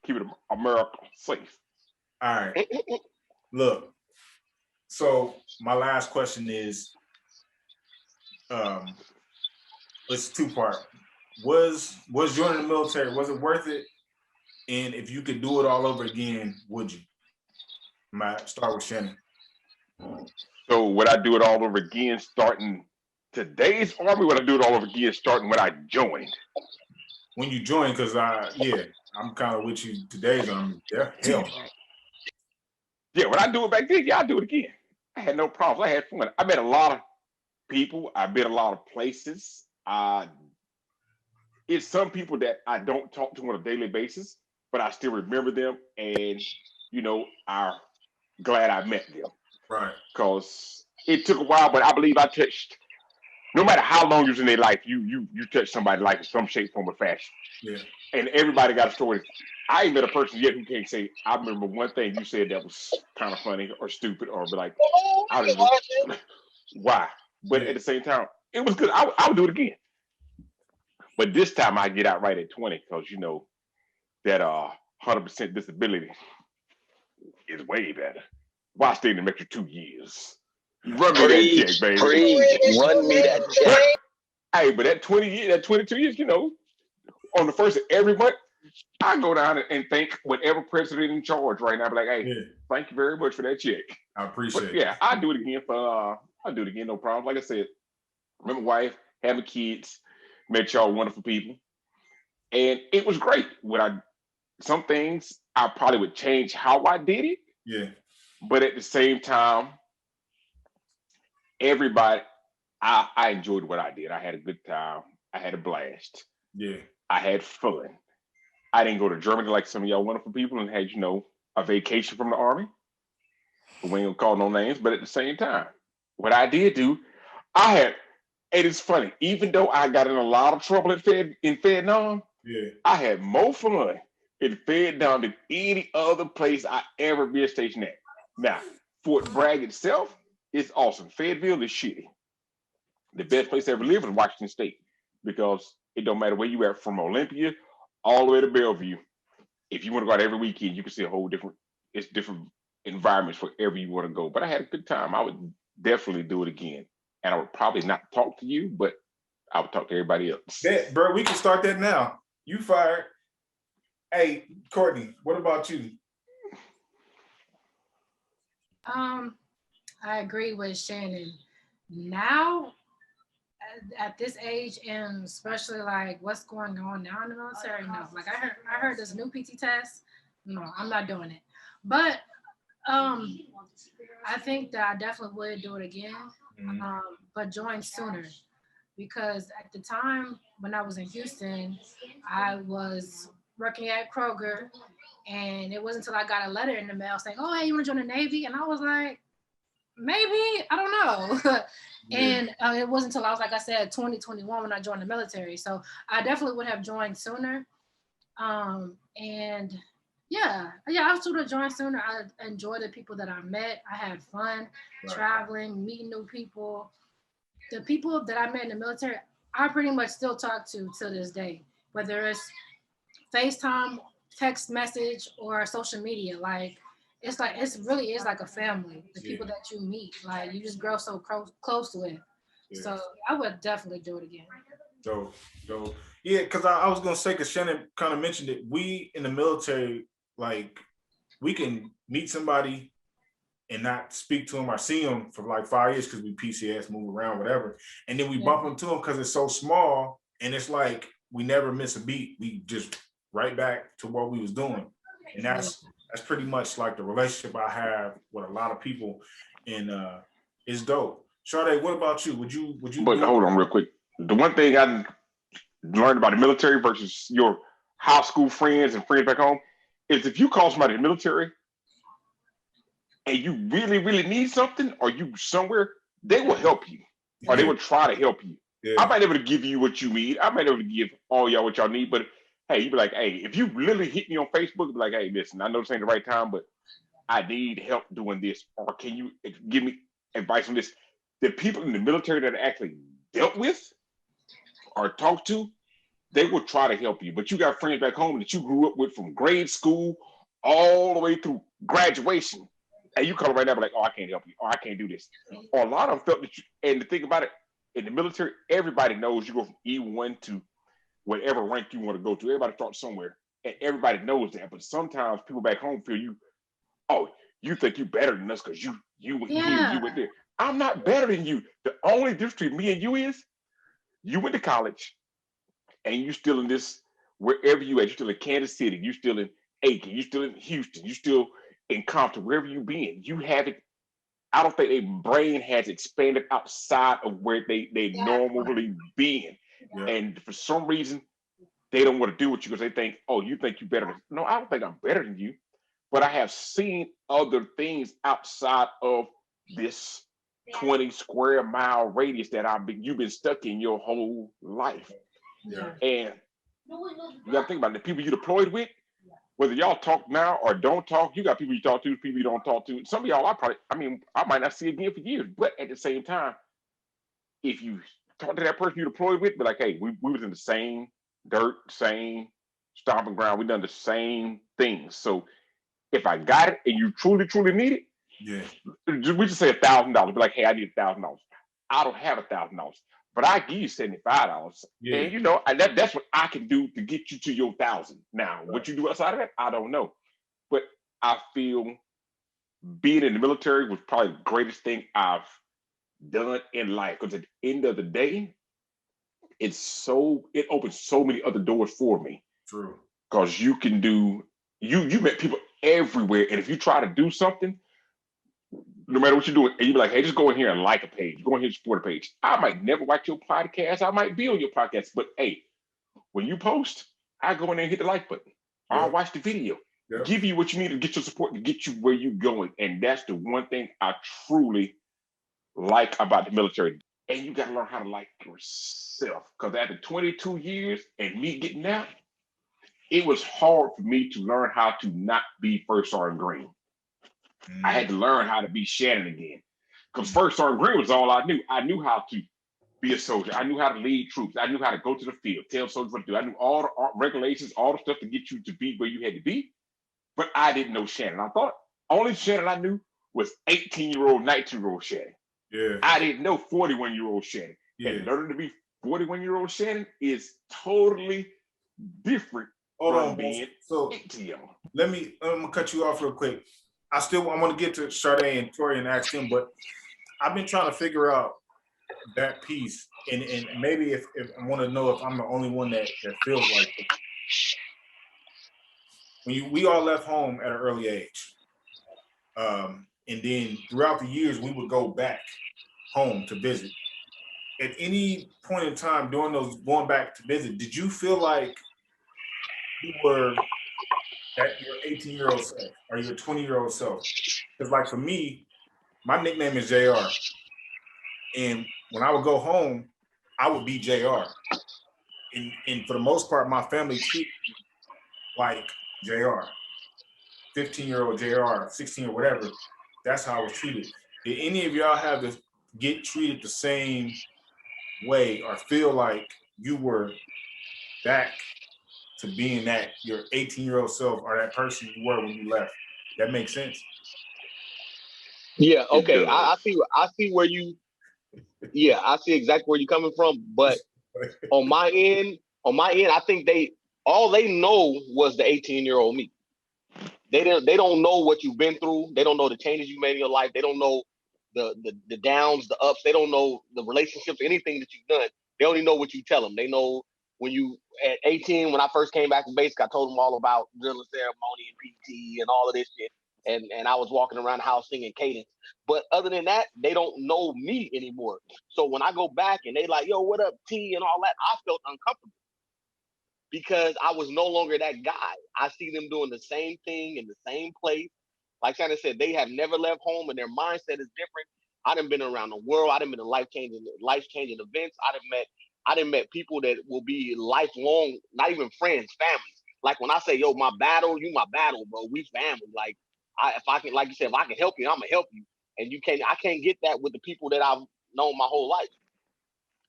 keeping America safe. All right. Look, so my last question is, it's two-part. Was joining the military, was it worth it? And if you could do it all over again, would you? Might start with Shannon. So would I do it all over again starting today's army? Would I do it all over again starting when I joined? When you joined, because I'm kind of with you today's army. Yeah, hell. Yeah, when I do it back then, yeah, I'd do it again. I had no problems. I had fun. I met a lot of people. I met a lot of places. It's some people that I don't talk to on a daily basis, but I still remember them, and I'm glad I met them. Right. Because it took a while, but I believe I touched. No matter how long you was in their life, you touched somebody's life in some shape, form, or fashion. Yeah. And everybody got a story. I ain't met a person yet who can't say, I remember one thing you said that was kind of funny or stupid or be like, I don't know why. But at the same time, it was good. I would do it again. But this time I get out right at 20 because that 100% disability is way better. Why stay in the extra 2 years? Run me that check, baby. Run me that check. Hey, but that 20 years, that 22 years, on the first of every month, I go down and thank whatever president in charge right now. Be like, hey, thank you very much for that check. I appreciate it. Yeah, I'll do it again I'll do it again, no problem. Like I said, remember wife, having kids, met y'all wonderful people. And it was great. Some things I probably would change how I did it. Yeah. But at the same time, everybody, I enjoyed what I did. I had a good time. I had a blast. Yeah. I had fun. I didn't go to Germany like some of y'all wonderful people and had, a vacation from the army. We ain't gonna call no names, but at the same time, what I did do, it is funny, even though I got in a lot of trouble in Vietnam, I had more fun in Vietnam than any other place I ever been stationed at. Now, Fort Bragg itself is awesome. Fayetteville is shitty. The best place I ever lived was Washington State because it don't matter where you are, from Olympia all the way to Bellevue. If you want to go out every weekend, you can see it's different environments wherever you want to go. But I had a good time. I would definitely do it again. And I would probably not talk to you, but I would talk to everybody else. Bro, we can start that now. You fired. Hey, Courtney, what about you? I agree with Shannon. Now, at this age, and especially like what's going on now in the military, no. Like I heard this new PT test. No, I'm not doing it. But I think that I definitely would do it again, but join sooner. Because at the time when I was in Houston, I was working at Kroger, and it wasn't until I got a letter in the mail saying, "Oh, hey, you want to join the Navy?" And I was like, maybe, I don't know. And it wasn't until I was, like I said, 2021 when I joined the military. So I definitely would have joined sooner. And yeah, I should have joined sooner. I enjoyed the people that I met. I had fun traveling, meeting new people. The people that I met in the military, I pretty much still talk to this day, whether it's FaceTime, text message, or social media. Like, it really is like a family. The people that you meet, like you just grow so close with. Yeah. So I would definitely do it again. Dope. Yeah, because I was gonna say, because Shannon kind of mentioned it. We in the military, like, we can meet somebody and not speak to them or see them for like 5 years because we PCS, move around, whatever, and then we bump into them because it's so small, and it's like we never miss a beat. We just right back to what we was doing, and that's pretty much like the relationship I have with a lot of people, and it's dope. Sade, what about you? Would you? But hold on, real quick. The one thing I learned about the military versus your high school friends and friends back home is if you call somebody in the military and you really, really need something, or you somewhere, they will help you, or they will try to help you. Yeah. I might be able to give you what you need. I might be able to give all y'all what y'all need, but hey, you be like, hey, if you literally hit me on Facebook, be like, hey, listen, I know this ain't the right time, but I need help doing this, or can you give me advice on this? The people in the military that I actually dealt with or talked to, they will try to help you. But you got friends back home that you grew up with from grade school all the way through graduation. And you come right now, like, oh, I can't help you. Oh, I can't do this. Or a lot of them felt that and the thing about it, in the military, everybody knows you go from E1 to whatever rank you want to go to. Everybody starts somewhere. And everybody knows that. But sometimes people back home feel oh, you think you better than us because you went here, you went there. I'm not better than you. The only difference between me and you is you went to college and you still in this, wherever you at, you're still in Kansas City, you still in Aiken, you still in Houston, you still in Compton, wherever you been. You haven't, I don't think their brain has expanded outside of where they normally been. Yeah. And for some reason, they don't want to do with you because they think, oh, you think you better than, no, I don't think I'm better than you. But I have seen other things outside of this 20 square mile radius that you've been stuck in your whole life. Yeah. And you got to think about it. The people you deployed with, whether y'all talk now or don't talk, you got people you talk to, people you don't talk to. Some of y'all, I might not see again for years. But at the same time, if you talk to that person you deployed with, be like, hey, we was in the same dirt, same stomping ground. We done the same things. So if I got it and you truly, truly need it, we just say $1,000. Be like, hey, I need $1,000. I don't have $1,000, but I give you $75. Yeah. And that's what I can do to get you to your 1,000. Now, what you do outside of that, I don't know. But I feel being in the military was probably the greatest thing I've done in life. Because at the end of the day, it opens so many other doors for me. True. Because you can do, you met people everywhere. And if you try to do something, no matter what you're doing, and you be like, hey, just go in here and like a page. Go in here and support a page. I might never watch your podcast. I might be on your podcast. But hey, when you post, I go in there and hit the like button. Yeah. I'll watch the video. Yeah. Give you what you need to get your support to get you where you're going. And that's the one thing I truly like about the military. And you got to learn how to like yourself. Because after 22 years and me getting out, it was hard for me to learn how to not be First Sergeant Green. I had to learn how to be Shannon again. Because First Sergeant Green was all I knew. I knew how to be a soldier. I knew how to lead troops. I knew how to go to the field, tell soldiers what to do. I knew all the regulations, all the stuff to get you to be where you had to be. But I didn't know Shannon. I thought only Shannon I knew was 18-year-old, 19-year-old Shannon. Yeah. I didn't know 41-year-old Shannon. Yeah. And learning to be 41-year-old Shannon is totally different from being 18-year-old. I'm gonna cut you off real quick. I want to get to Sade and Tori and ask them, but I've been trying to figure out that piece, and maybe if I want to know if I'm the only one that feels like it. When we all left home at an early age, and then throughout the years we would go back home to visit. At any point in time during those going back to visit, did you feel like you were at your 18-year-old self or your 20-year-old self? Because like for me, my nickname is JR. And when I would go home, I would be JR. And for the most part, my family treated me like JR. 15-year-old JR, 16 or whatever. That's how I was treated. Did any of y'all have to get treated the same way or feel like you were back to being that your 18-year-old self or that person you were when you left? That makes sense. Yeah. Okay. I see where you. Yeah, I see exactly where you're coming from. But on my end, I think all they know was the 18-year-old me. They don't know what you've been through. They don't know the changes you made in your life. They don't know the downs, the ups. They don't know the relationships, anything that you've done. They only know what you tell them. They know when you at 18, when I first came back from basic, I told them all about drill and ceremony and PT and all of this shit. And I was walking around the house singing cadence. But other than that, they don't know me anymore. So when I go back and they like, yo, what up, T, and all that, I felt uncomfortable because I was no longer that guy. I see them doing the same thing in the same place. Like Shannon said, they have never left home and their mindset is different. I done been around the world. I done been in life-changing events. I done met people that will be lifelong, not even friends, families. Like when I say, yo, my battle, you my battle, bro. We family. Like if I can, like you said, if I can help you, I'm gonna help you. And I can't get that with the people that I've known my whole life.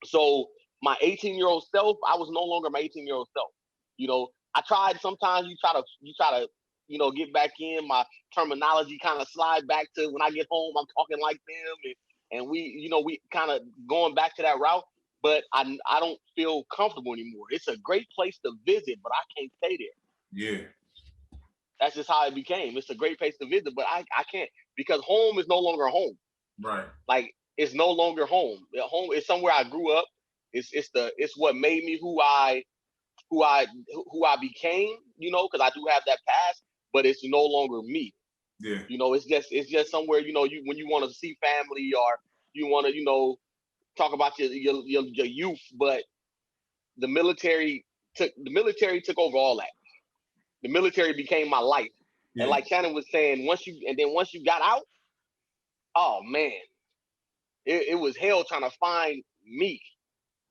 So my 18-year-old self, I was no longer my 18-year-old self. You know, I tried. Sometimes you try to, you know, get back in. My terminology kind of slide back to when I get home, I'm talking like them, and we, you know, we kind of going back to that route. But I don't feel comfortable anymore. It's a great place to visit, but I can't stay there. Yeah. That's just how it became. It's a great place to visit, but I can't, because home is no longer home. Right. Like, it's no longer home. Home is somewhere I grew up. It's what made me who I became, you know, because I do have that past, but it's no longer me. Yeah. You know, it's just somewhere, you know, you when you want to see family, or you want to, you know, talk about your youth, but the military took over all that. The military became my life. Yeah. And like Shannon was saying, once you got out, oh man, it was hell trying to find me.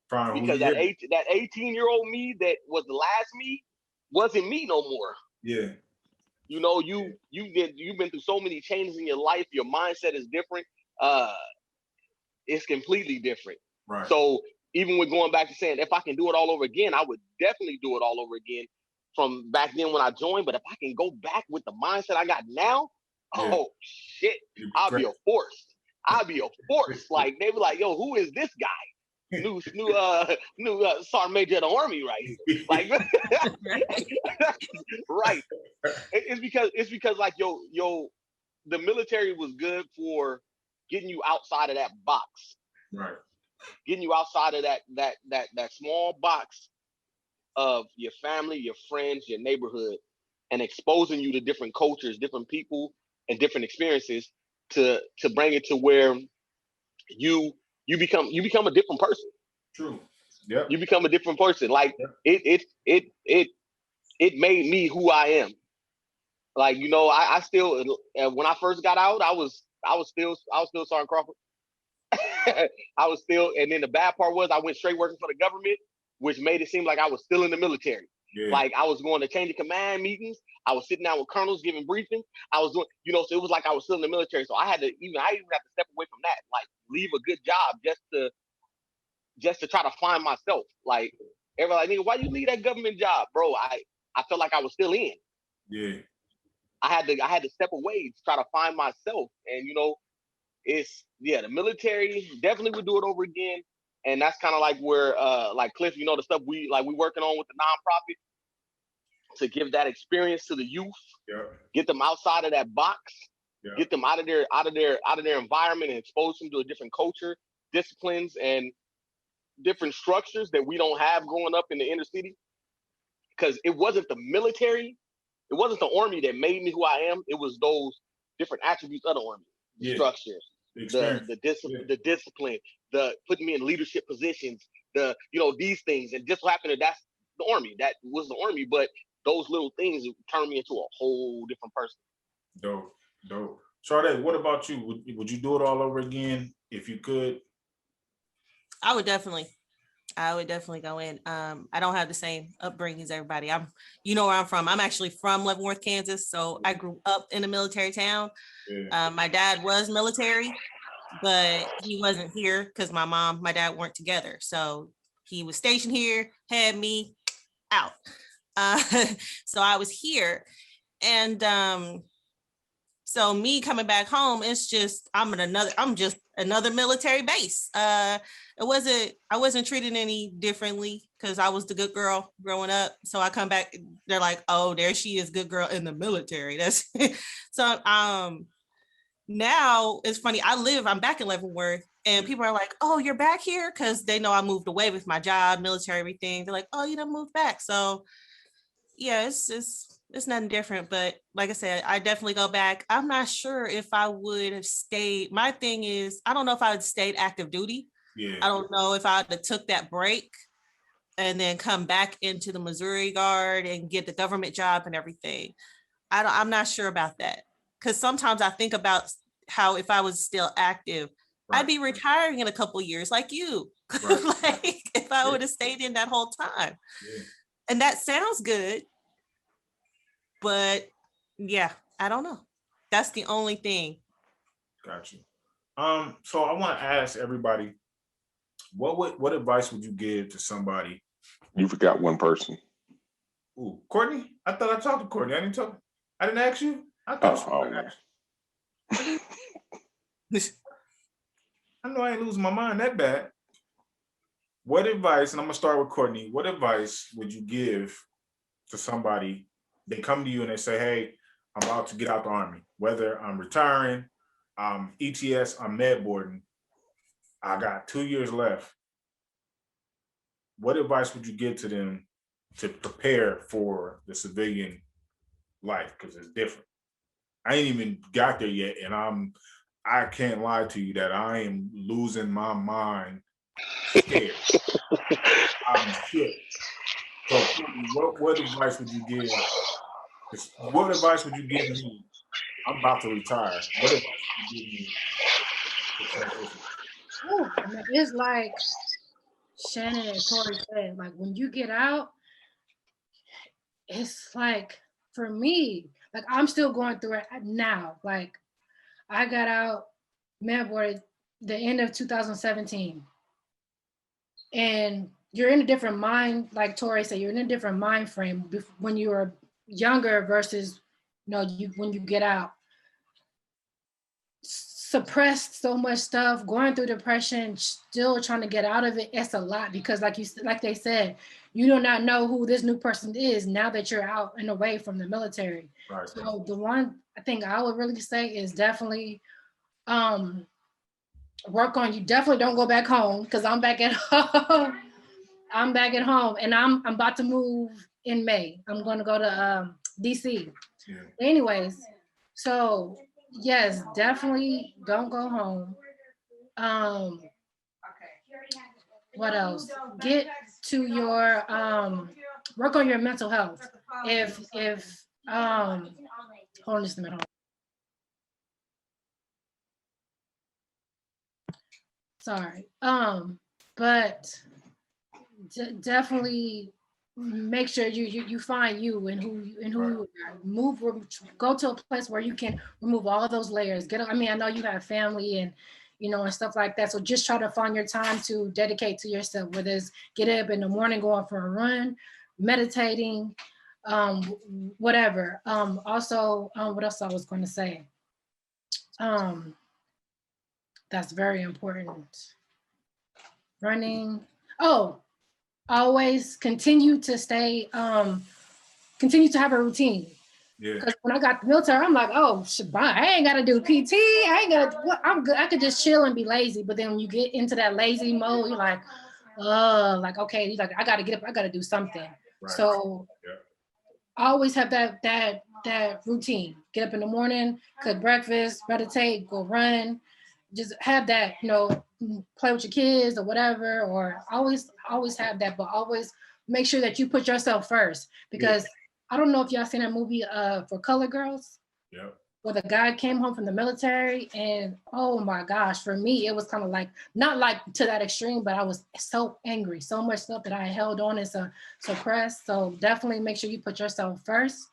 Because that 18-year-old me that was the last me wasn't me no more. Yeah. You know, you've been through so many changes in your life. Your mindset is different. It's completely different. Right. So even with going back to saying, if I can do it all over again, I would definitely do it all over again from back then when I joined. But if I can go back with the mindset I got now, oh shit, I'll be a force. Like, they be like, yo, who is this guy? New sergeant major of the army, right here. Like, right. It's because like the military was good for getting you outside of that box. Right. Getting you outside of that small box of your family, your friends, your neighborhood, and exposing you to different cultures, different people, and different experiences to bring it to where you become a different person. True. Yeah. You become a different person. Like, it made me who I am. Like, you know, I still, when I first got out, I was still Sergeant Crawford. I was still, and then the bad part was I went straight working for the government, which made it seem like I was still in the military. Yeah. Like, I was going to change of command meetings. I was sitting down with colonels giving briefings. I was doing, you know, so it was like I was still in the military. So I even had to step away from that, like leave a good job just to try to find myself. Like, everybody like, nigga, why you leave that government job, bro? I felt like I was still in. Yeah. I had to step away to try to find myself. And, you know, the military definitely would do it over again. And that's kind of like where, like Cliff, you know, the stuff we working on with the nonprofit to give that experience to the youth, get them outside of that box, get them out of their environment and expose them to a different culture, disciplines, and different structures that we don't have growing up in the inner city. Because it wasn't the military, it wasn't the army that made me who I am. It was those different attributes of the army, the structures, the discipline, the putting me in leadership positions, these things. And just so happened that that's the army. That was the army, but those little things turned me into a whole different person. Dope. Sade, what about you? Would you do it all over again if you could? I would definitely go in. I don't have the same upbringing as everybody. You know where I'm from. I'm actually from Leavenworth, Kansas. So I grew up in a military town. Yeah. My dad was military, but he wasn't here because my dad weren't together. So he was stationed here, had me out. So I was here. And so me coming back home, it's just I'm just another military base. I wasn't treated any differently because I was the good girl growing up. So I come back, they're like, oh, there she is, good girl in the military. That's so now it's funny. I'm back in Leavenworth, and people are like, oh, you're back here, because they know I moved away with my job, military, everything. They're like, oh, you done moved back. So yeah, it's nothing different. But like I said, I definitely go back. I'm not sure if I would have stayed. My thing is, I don't know if I would have stayed active duty. Yeah. I don't know if I would have took that break and then come back into the Missouri Guard and get the government job and everything. I'm not sure about that. Because sometimes I think about how if I was still active, I'd be retiring in a couple years like you. Right. Like if I would have stayed in that whole time. Yeah. And that sounds good. But yeah, I don't know. That's the only thing. Got you. So I want to ask everybody, What advice would you give to somebody? You forgot one person. Ooh, Courtney? I thought I talked to Courtney. I didn't ask you. I thought I know I ain't losing my mind that bad. What advice, and I'm gonna start with Courtney, what advice would you give to somebody? They come to you and they say, hey, I'm about to get out the Army, whether I'm retiring, I'm ETS, I'm med boarding, I got 2 years left. What advice would you give to them to prepare for the civilian life? Because it's different. I ain't even got there yet, and I can't lie to you that I am losing my mind, scared. I'm shit. So, what advice would you give? What advice would you give me? I'm about to retire. What advice would you give me to transition? Ooh, I mean, it's like Shannon and Tori said, like when you get out, it's like for me, like I'm still going through it now. Like I got out med board the end of 2017. And you're in a different mind, like Tori said, you're in a different mind frame when you were younger versus when you get out. Suppressed so much stuff, going through depression, still trying to get out of it. It's a lot because like they said, you do not know who this new person is now that you're out and away from the military. Right. So the one I think I would really say is definitely work on you. Definitely don't go back home because I'm back at home. I'm back at home and I'm about to move in May. I'm going to go to DC. Yeah. Anyways, so yes, definitely don't go home. What else? Get to your work on your mental health. If hold on just a minute. Sorry. But definitely make sure you find you and who you move, go to a place where you can remove all those layers. I know you have family and and stuff like that. So just try to find your time to dedicate to yourself, whether it's get up in the morning, going for a run, meditating, whatever. Also, what else I was going to say? That's very important. Running. Oh, always continue to continue to have a routine. Yeah. Because when I got the military, I'm like, oh, I ain't got to do PT. I'm good. I could just chill and be lazy. But then when you get into that lazy mode, you're like, okay, you're like, I got to get up. I got to do something. Right. So always have that routine. Get up in the morning, cook breakfast, meditate, go run. Just have that, play with your kids or whatever, or always have that, but always make sure that you put yourself first. Because I don't know if y'all seen that movie For Color Girls. Yeah. Where the guy came home from the military and oh my gosh, for me, it was kind of like, not like to that extreme, but I was so angry, so much stuff that I held on and suppressed. So definitely make sure you put yourself first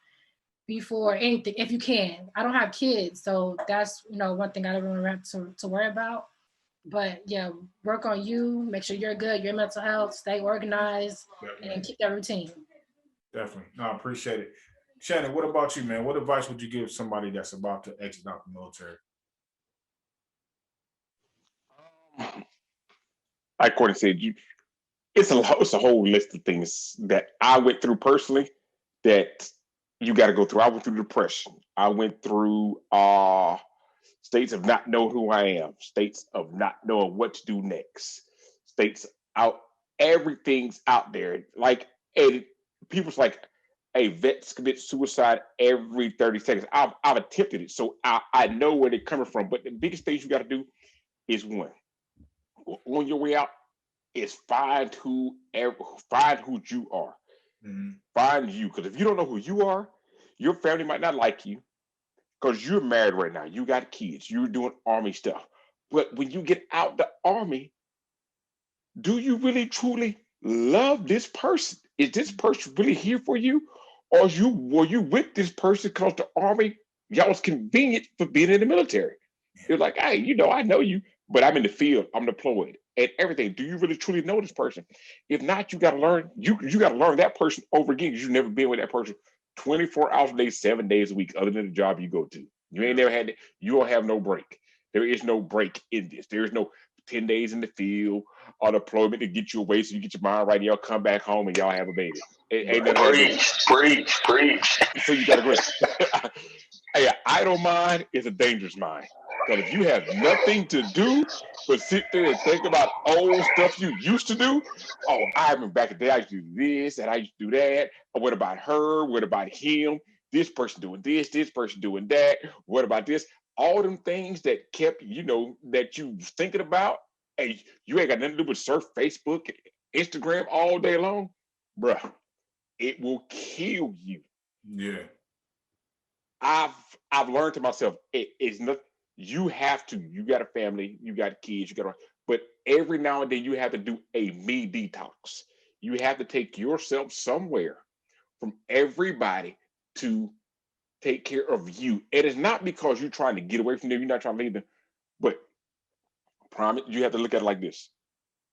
before anything, if you can. I don't have kids, so that's one thing I don't really have to worry about. But yeah, work on you, make sure you're good, your mental health, stay organized, and keep that routine. Definitely. No, I appreciate it. Shannon, what about you, man? What advice would you give somebody that's about to exit out the military? Like Courtney said, it's a whole list of things that I went through personally that you got to go through. I went through depression. I went through states of not knowing who I am, states of not knowing what to do next, states out, everything's out there. Like, and people's like, hey, vets commit suicide every 30 seconds. I've attempted it, so I know where they're coming from. But the biggest thing you got to do is one, on your way out, is find who you are. Mm-hmm. Find you, because if you don't know who you are, your family might not like you because you're married right now. You got kids. You're doing Army stuff. But when you get out the Army, do you really truly love this person? Is this person really here for you? Or were you with this person because the Army, y'all was convenient for being in the military? You're like, hey, I know you, but I'm in the field. I'm deployed. and everything. Do you really truly know this person? If not, you got to learn. You got to learn that person over again because you've never been with that person 24 hours a day, 7 days a week, other than the job you go to. You ain't never had it. You don't have no break. There is no break in this. There is no 10 days in the field or deployment to get you away so you get your mind right and y'all come back home and y'all have a baby. Ain't nothing. Preach. So you got to go. Hey, idle mind is a dangerous mind. Because if you have nothing to do but sit there and think about old stuff you used to do, oh, I remember back in the day I used to do this and I used to do that. What about her? What about him? This person doing this person doing that. What about this? All them things that kept, that you thinking about, hey, you ain't got nothing to do but surf Facebook, Instagram all day long, bruh. It will kill you. Yeah. I've learned to myself, it's not, you got a family, you got kids, but every now and then you have to do a me detox. You have to take yourself somewhere from everybody to take care of you. It is not because you're trying to get away from them, you're not trying to leave them, but promise, you have to look at it like this.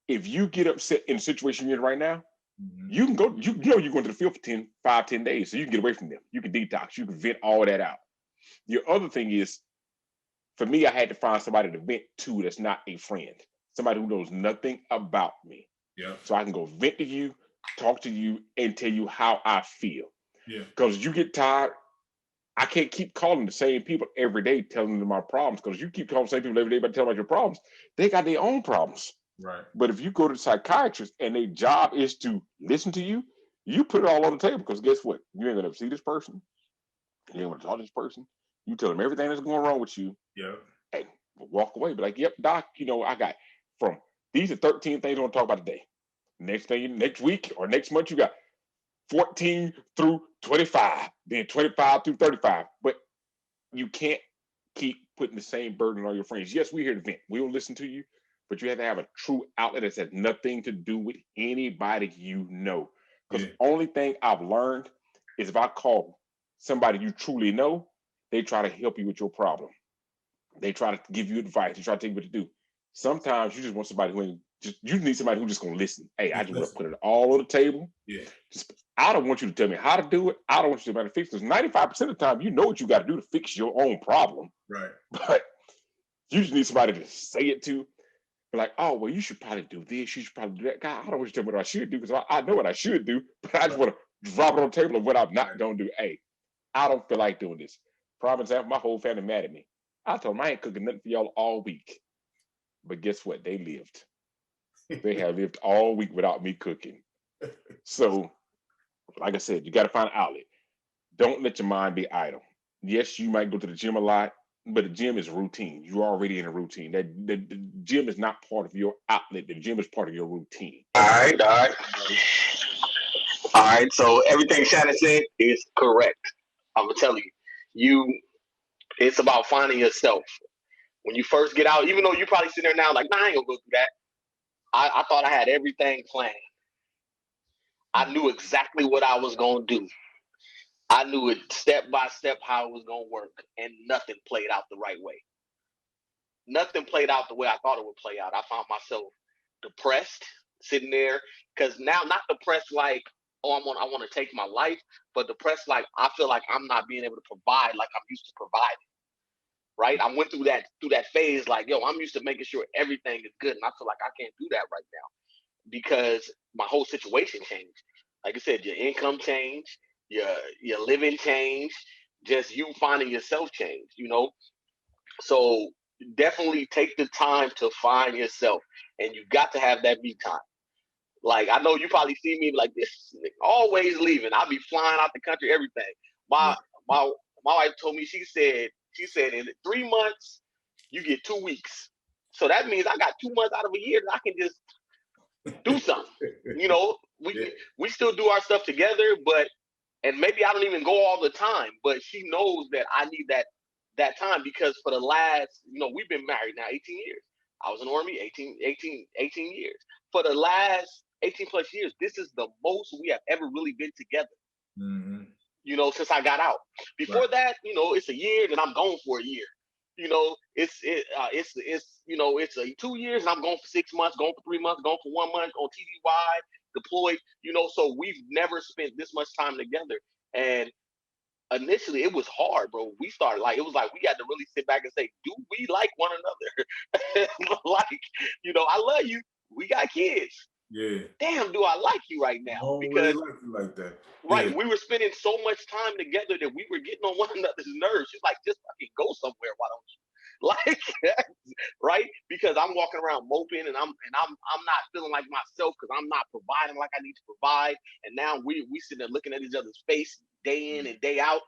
If you get upset in the situation you're in right now, you can go, you're going to the field for 10 days, so you can get away from them. You can detox, you can vent all that out. Your other thing is, for me, I had to find somebody to vent to that's not a friend, somebody who knows nothing about me. Yeah. So I can go vent to you, talk to you, and tell you how I feel. Yeah. Because you get tired. I can't keep calling the same people every day telling them my problems, because you keep calling the same people every day about telling about your problems. They got their own problems. Right. But if you go to the psychiatrist and their job is to listen to you, you put it all on the table, because guess what? You ain't going to see this person. You ain't going to talk to this person. You tell them everything that's going wrong with you. Yeah. Hey, walk away. Be like, yep, doc, I got from these are 13 things I want to talk about today. Next week or next month, you got 14 through 25, then 25 through 35. But you can't keep putting the same burden on your friends. Yes, we're here to vent. We'll listen to you, but you have to have a true outlet that has nothing to do with anybody you know. Because the only thing I've learned is if I call somebody you truly know, they try to help you with your problem. They try to give you advice. They try to tell you what to do. Sometimes you just want somebody you need somebody who's just going to listen. Hey, I just want to put it all on the table. Yeah. I don't want you to tell me how to do it. I don't want you to tell me how to fix it. 95% of the time, you know what you got to do to fix your own problem. Right. But you just need somebody to say it to. Be like, oh, well, you should probably do this. You should probably do that. God, I don't want you to tell me what I should do, because I know what I should do, but I just want to drop it on the table of what I'm not going to do. Hey, I don't feel like doing this. Prime example, my whole family mad at me. I told them I ain't cooking nothing for y'all all week. But guess what? They lived. They have lived all week without me cooking. So, like I said, you got to find an outlet. Don't let your mind be idle. Yes, you might go to the gym a lot, but the gym is routine. You're already in a routine. The gym is not part of your outlet. The gym is part of your routine. All right. So everything Shannon said is correct. I'm gonna tell you, it's about finding yourself. When you first get out, even though you probably sit there now like, nah, I ain't gonna go through that. I thought I had everything planned. I knew exactly what I was gonna do. I knew it step by step how it was gonna work, and nothing played out the right way. Nothing played out the way I thought it would play out. I found myself depressed, sitting there, because now not depressed like, oh, I want to take my life, but depressed like I feel like I'm not being able to provide like I'm used to providing. Right? I went through that phase like, yo, I'm used to making sure everything is good, and I feel like I can't do that right now because my whole situation changed. Like I said, your income changed, your living changed, just you finding yourself changed, So definitely take the time to find yourself, and you got to have that me time. Like, I know you probably see me like this, always leaving. I'll be flying out the country, everything. My wife told me, she said in 3 months, you get 2 weeks. So that means I got 2 months out of a year that I can just do something. We still do our stuff together, and maybe I don't even go all the time, but she knows that I need that time, because for the last, we've been married now 18 years. I was in the Army 18 years. For the last 18 plus years, this is the most we have ever really been together. Mm-hmm. Since I got out. Before that, it's a year, then I'm gone for a year. It's it's 2 years and I'm going for 6 months, going for 3 months, going for 1 month on TDY, deployed, so we've never spent this much time together. And initially it was hard, bro. We started it was like we had to really sit back and say, do we like one another? I love you. We got kids. Yeah. Damn, do I like you right now? Oh, Because really like you like that. right, Yeah. we were spending so much time together that we were getting on one another's nerves. She's like, just fucking go somewhere, why don't you? Right? Because I'm walking around moping and I'm not feeling like myself because I'm not providing like I need to provide. And now we sitting there looking at each other's face day in and day out,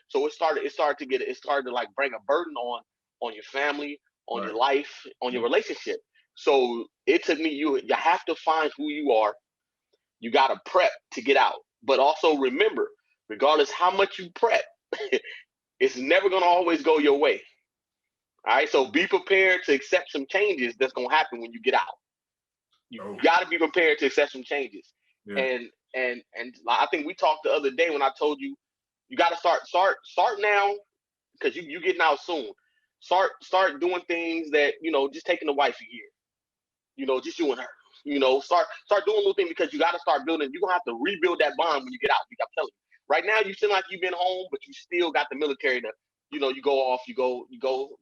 So it started to like bring a burden on your family, on your life, on your relationship. So it took me, you have to find who you are. You got to prep to get out. But also remember, regardless how much you prep, it's never going to always go your way. All right. So be prepared to accept some changes that's going to happen when you get out. You got to be prepared to accept some changes. Yeah. And I think we talked the other day when I told you, you got to start now because you getting out soon. Start doing things that, just taking the wife a year. Just you and her, start doing little things because you got to start building. You're going to have to rebuild that bond when you get out. I'm telling you, right now, you feel like you've been home, but you still got the military to, you go off, you go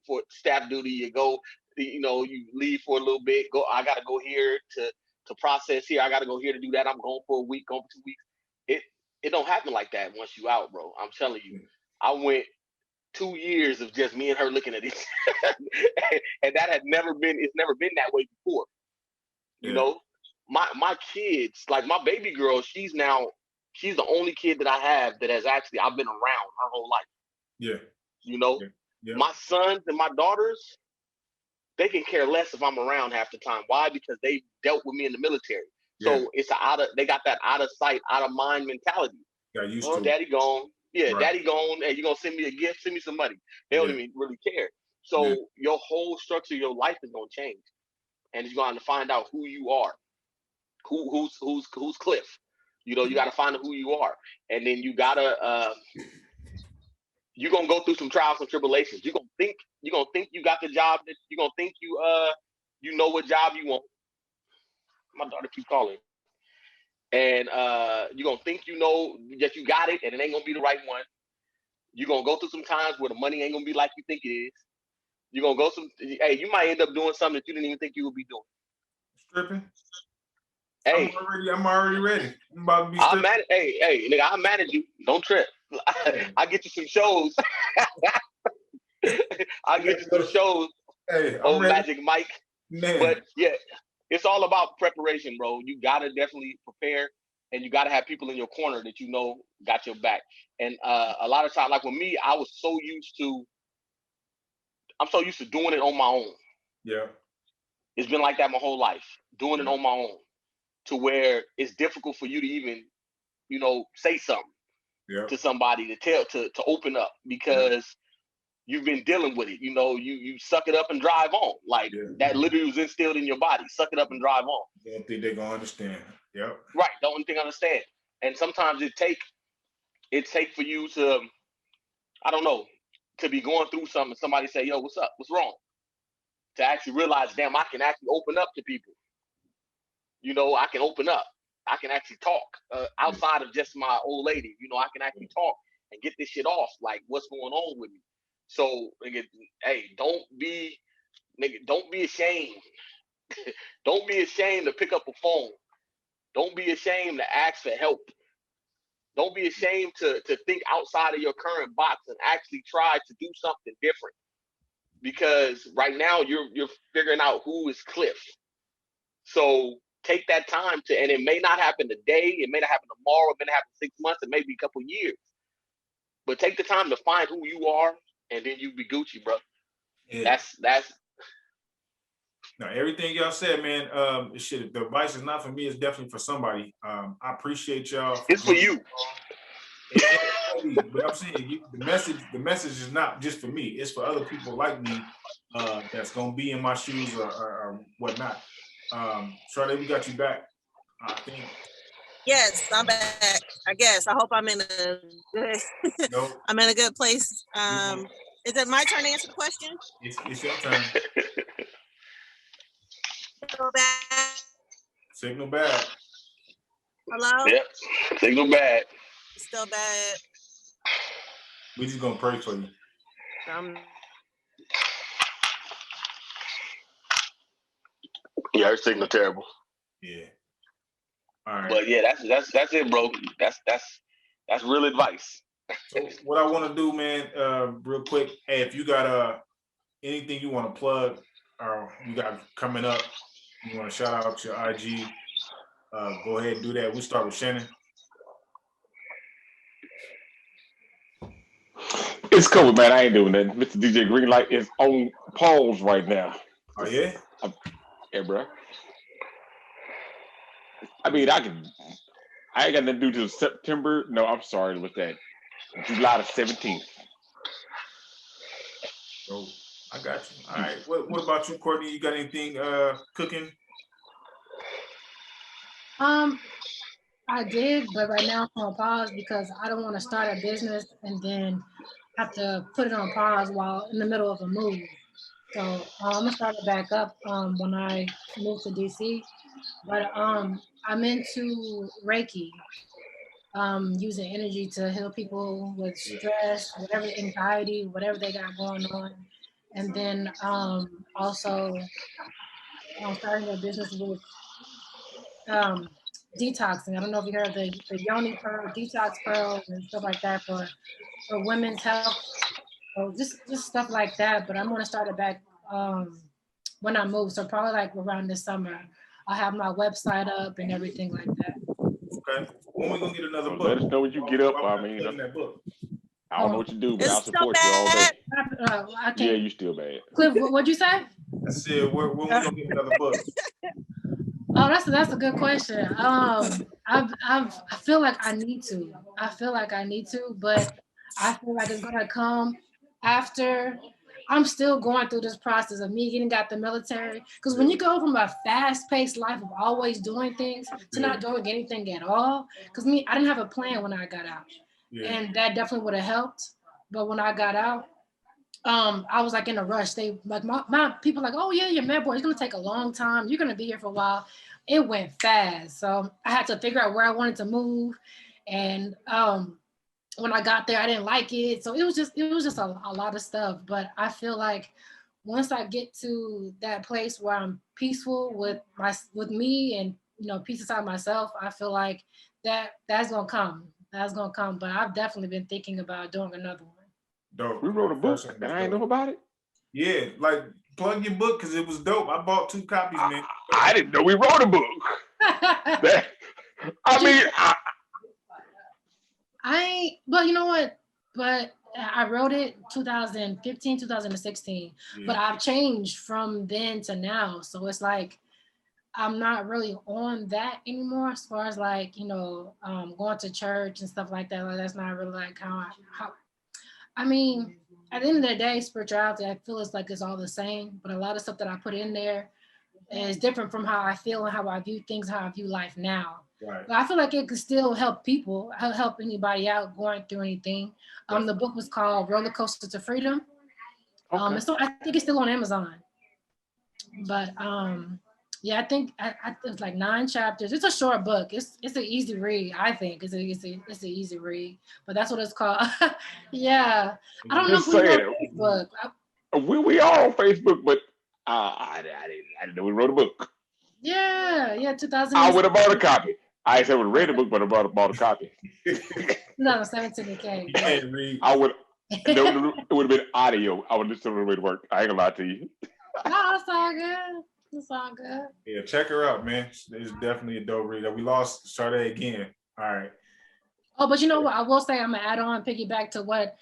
for staff duty, you leave for a little bit, I got to go here to process here. I got to go here to do that. I'm going for a week, going for 2 weeks. It don't happen like that once you out, bro. I'm telling you, I went 2 years of just me and her looking at each other. And that it's never been that way before. My kids, like my baby girl, she's the only kid that I have that has actually, I've been around her whole life. Yeah. My sons and my daughters, they can care less if I'm around half the time. Why? Because they dealt with me in the military. So it's they got that out of sight, out of mind mentality. Got used to daddy gone. Yeah, right. Daddy gone. Hey, you gonna send me a gift? Send me some money. They don't even really care. So your whole structure of your life is gonna change, and you're gonna find out who you are. Who's Cliff? You got to find out who you are, and then you gotta. You're gonna go through some trials and tribulations. You're gonna think you got the job. You're gonna think you know what job you want. My daughter keeps calling. And you're gonna think that you got it, and it ain't gonna be the right one. You're gonna go through some times where the money ain't gonna be like you think it is. You're gonna go you might end up doing something that you didn't even think you would be doing. Stripping. Hey, I'm already ready. I'm about to be stripping. Hey, nigga, I'll manage you. Don't trip. I'll get you some shows. I'll get you some shows. Hey, on Magic Mike. Man. But yeah, it's all about preparation, bro. You gotta definitely prepare, and you gotta have people in your corner that got your back. And a lot of times, like with me, I'm so used to doing it on my own. Yeah. It's been like that my whole life, doing it on my own, to where it's difficult for you to even, say something to somebody to open up because you've been dealing with it. You suck it up and drive on. Like that literally was instilled in your body. Suck it up and drive on. Don't think they're gonna understand. Yep. Right. Don't think I understand. And sometimes it take for you to, I don't know, to be going through something. Somebody say, "Yo, what's up? What's wrong?" To actually realize, damn, I can actually open up to people. I can open up. I can actually talk outside of just my old lady. I can actually talk and get this shit off. Like, what's going on with me? So, nigga, hey, don't be ashamed. Don't be ashamed to pick up a phone. Don't be ashamed to ask for help. Don't be ashamed to think outside of your current box and actually try to do something different. Because right now you're figuring out who is Cliff. So take that time and it may not happen today, it may not happen tomorrow, it may not happen 6 months, it may be a couple of years. But take the time to find who you are, and then you be Gucci, bro. Yeah. That's now everything y'all said, man. Shit, the advice is not for me, it's definitely for somebody. I appreciate y'all. It's for you. But I'm saying the message is not just for me, it's for other people like me that's gonna be in my shoes or whatnot. Charlie, we got you back. I think. Yes, I'm back. I guess. I hope I'm in a good I'm in a good place. Is it my turn to answer the question? It's your turn. Signal bad. Signal bad. Hello? Yep. Signal bad. Still bad. We just gonna pray for you. Yeah, her signal terrible. Yeah. All right. But yeah, that's it, bro. That's real advice. So what I want to do, man, real quick, hey, if you got anything you want to plug or you got coming up, you want to shout out your IG, go ahead and do that. We start with Shannon. It's cool, man. I ain't doing that. Mr. DJ Greenlight is on pause right now. Oh yeah? Yeah, bro. I mean, I ain't got nothing to do till September. No, I'm sorry. What's that? July the 17th. Oh, I got you. All right. What about you, Courtney? You got anything cooking? I did, but right now I'm on pause because I don't want to start a business and then have to put it on pause while in the middle of a move. So I'm gonna start it back up when I move to DC. But I'm into Reiki, using energy to heal people with stress, whatever anxiety, whatever they got going on. And then also starting a business with detoxing. I don't know if you heard of the yoni pearl, detox pearls and stuff like that for women's health. So just stuff like that. But I'm gonna start it back when I move. So probably like around this summer, I'll have my website up and everything like that. Okay. When we gonna get another book? Let us know when you get up. I mean, that book. I don't know what you do, but It's I'll support you all day. I can't. Yeah, you still bad. Cliff, what'd you say? I said, when we gonna get another book? Oh, that's a good question. I feel like I need to. But I feel like it's gonna come after. I'm still going through this process of me getting out the military. Because when you go from a fast-paced life of always doing things to not doing anything at all, because I didn't have a plan when I got out, and that definitely would have helped. But when I got out, I was like in a rush. They like my people like, oh yeah, you're med boy. It's gonna take a long time. You're gonna be here for a while. It went fast, so I had to figure out where I wanted to move, and when I got there, I didn't like it. So it was just a lot of stuff. But I feel like once I get to that place where I'm peaceful with me and peace inside myself, I feel like that's gonna come. That's gonna come. But I've definitely been thinking about doing another one. Dope. We wrote a book, and I ain't know about it. Yeah, like plug your book because it was dope. I bought 2 copies, man. I didn't know we wrote a book. But you know what? But I wrote it 2015, 2016. But I've changed from then to now. So it's like I'm not really on that anymore as far as like, going to church and stuff like that. Like that's not really like how at the end of the day, spirituality, I feel it's all the same, but a lot of stuff that I put in there is different from how I feel and how I view things, how I view life now. Right. But I feel like it could still help people, help anybody out going through anything. The book was called Roller Coaster to Freedom. I think it's still on Amazon. But I think it's like 9 chapters. It's a short book. It's an easy read. I think it's an easy read. But that's what it's called. Yeah, I don't know if we wrote Facebook. We are on Facebook, but I didn't know we wrote a book. Yeah, 2000. I would have bought a copy. I said I would have read the book, but I bought a copy. 2017 it came. You can't read. I would. No, it would have been audio. I would listen to the way to work. I ain't gonna lie to you. No, it's all good. It's all good. Yeah, check her out, man. It's definitely a dope read. We lost Sade again. All right. Oh, but you know what? I will say I'm gonna add on, piggyback to what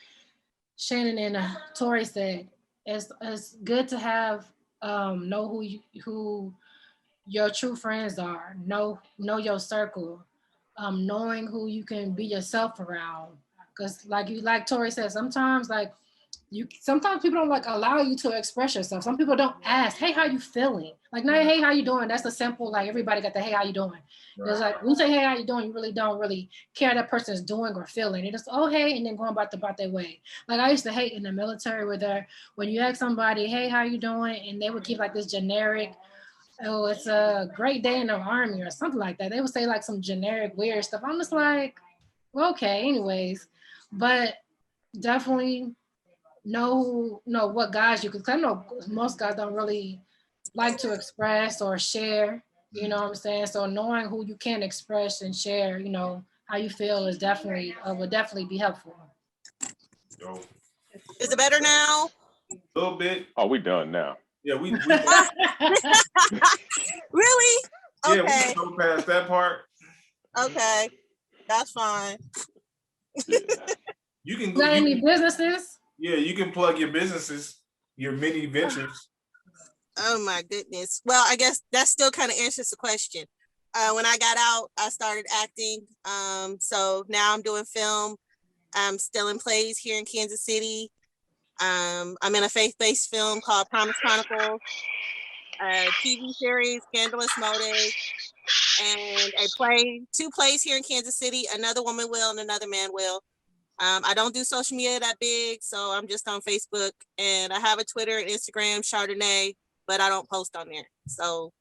Shannon and Tori said. It's good to have know who your true friends are. Know your circle. Knowing who you can be yourself around. Because like Tori said, sometimes sometimes people don't allow you to express yourself. Some people don't ask, hey, how you feeling? Like, no, hey, how you doing? That's a simple, everybody got the hey, how you doing? Right. It's like when you say, hey, how you doing? You really don't really care that person's doing or feeling. It just, oh, hey, and then going about their way. Like I used to hate in the military when you ask somebody, hey, how you doing? And they would keep this generic oh, it's a great day in the army or something like that. They would say like some generic weird stuff. I'm just like, well, okay, anyways. But definitely know what guys you could. I know most guys don't really like to express or share. You know what I'm saying? So knowing who you can express and share, how you feel is definitely would definitely be helpful. Dope. Is it better now? A little bit. Oh, we done now. Yeah, we Really? yeah, we Okay. can go past that part. Okay. That's fine. Yeah. You can go. Got any businesses? Yeah, you can plug your businesses, your mini ventures. Oh my goodness. Well, I guess that still kind of answers the question. When I got out, I started acting. So now I'm doing film. I'm still in plays here in Kansas City. I'm in a faith-based film called Promise Chronicles, a TV series, Scandalous Motives, and two plays here in Kansas City. Another Woman Will and Another Man Will. I don't do social media that big, so I'm just on Facebook, and I have a Twitter and Instagram, Chardonnay, but I don't post on there. So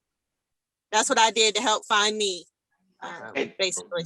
that's what I did to help find me, basically.